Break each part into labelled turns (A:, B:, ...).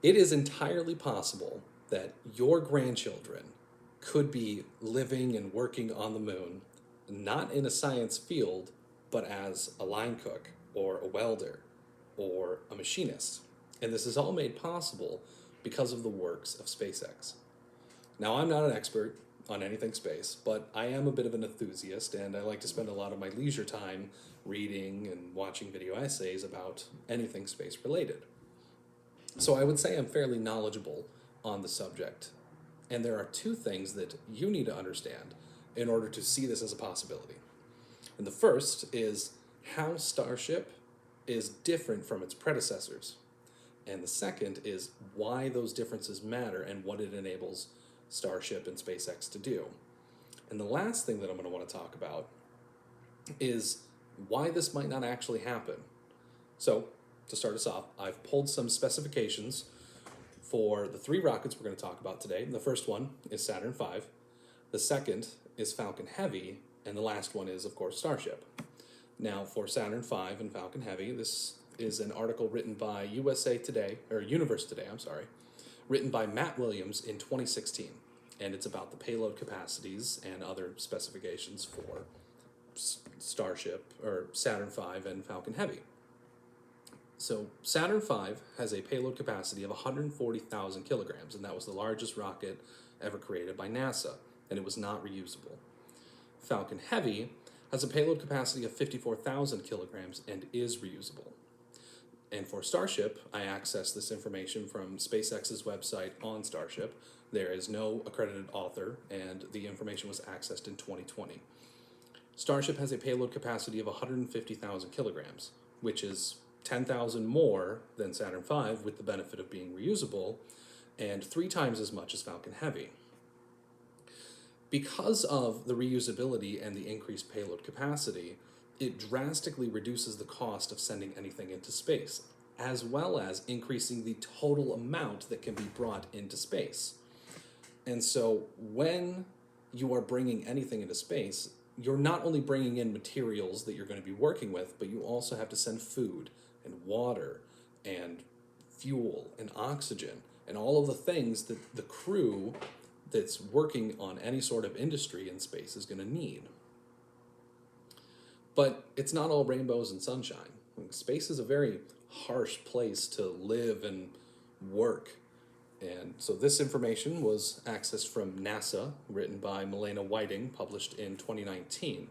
A: It is entirely possible that your grandchildren could be living and working on the moon, not in a science field, but as a line cook or a welder or a machinist. And this is all made possible because of the works of SpaceX. Now, I'm not an expert on anything space, but I am a bit of an enthusiast, and I like to spend a lot of my leisure time reading and watching video essays about anything space related. So I would say I'm fairly knowledgeable on the subject. And there are two things that you need to understand in order to see this as a possibility. And the first is how Starship is different from its predecessors. And the second is why those differences matter and what it enables Starship and SpaceX to do. And the last thing that I'm going to want to talk about is why this might not actually happen. So, to start us off, I've pulled some specifications for the three rockets we're going to talk about today. The first one is Saturn V, the second is Falcon Heavy, and the last one is, of course, Starship. Now, for Saturn V and Falcon Heavy, this is an article written by USA Today, or Universe Today, I'm sorry, written by Matt Williams in 2016. And it's about the payload capacities and other specifications for Starship, or Saturn V and Falcon Heavy. So Saturn V has a payload capacity of 140,000 kilograms, and that was the largest rocket ever created by NASA, and it was not reusable. Falcon Heavy has a payload capacity of 54,000 kilograms and is reusable. And for Starship, I accessed this information from SpaceX's website on Starship. There is no accredited author, and the information was accessed in 2020. Starship has a payload capacity of 150,000 kilograms, which is 10,000 more than Saturn V with the benefit of being reusable, and 3 times as much as Falcon Heavy. Because of the reusability and the increased payload capacity, it drastically reduces the cost of sending anything into space, as well as increasing the total amount that can be brought into space. And so when you are bringing anything into space, you're not only bringing in materials that you're going to be working with, but you also have to send food and water and fuel and oxygen and all of the things that the crew that's working on any sort of industry in space is going to need. But it's not all rainbows and sunshine. Space is a very harsh place to live and work. And so this information was accessed from NASA, written by Milena Whiting, published in 2019.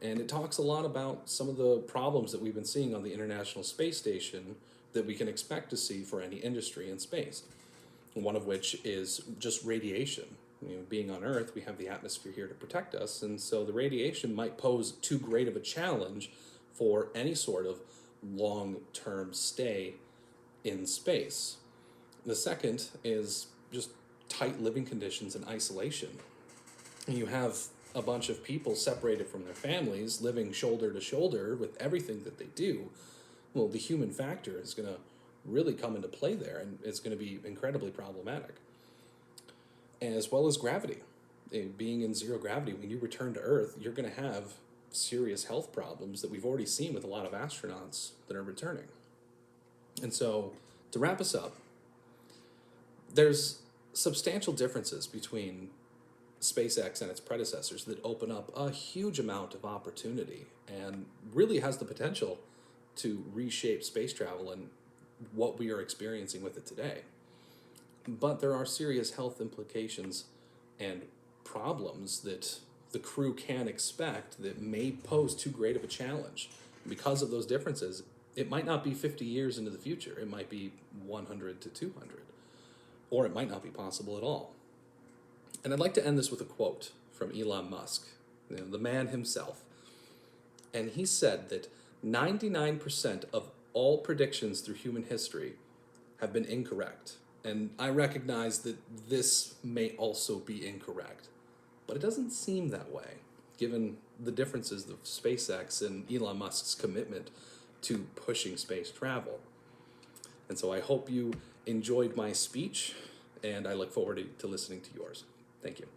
A: And it talks a lot about some of the problems that we've been seeing on the International Space Station that we can expect to see for any industry in space. One of which is just radiation. Being on Earth, we have the atmosphere here to protect us, and so the radiation might pose too great of a challenge for any sort of long-term stay in space. The second is just tight living conditions and isolation. You have a bunch of people separated from their families, living shoulder to shoulder with everything that they do. Well, the human factor is going to really come into play there, and it's going to be incredibly problematic. As well as gravity. Being in zero gravity, when you return to Earth, you're going to have serious health problems that we've already seen with a lot of astronauts that are returning. And so, to wrap us up, there's substantial differences between SpaceX and its predecessors that open up a huge amount of opportunity and really has the potential to reshape space travel and what we are experiencing with it today. But there are serious health implications and problems that the crew can expect that may pose too great of a challenge. Because of those differences, it might not be 50 years into the future. It might be 100 to 200. Or it might not be possible at all. And I'd like to end this with a quote from Elon Musk, the man himself. And he said that 99% of all predictions through human history have been incorrect. And I recognize that this may also be incorrect. But it doesn't seem that way, given the differences of SpaceX and Elon Musk's commitment to pushing space travel. And so I hope you enjoyed my speech, and I look forward to listening to yours. Thank you.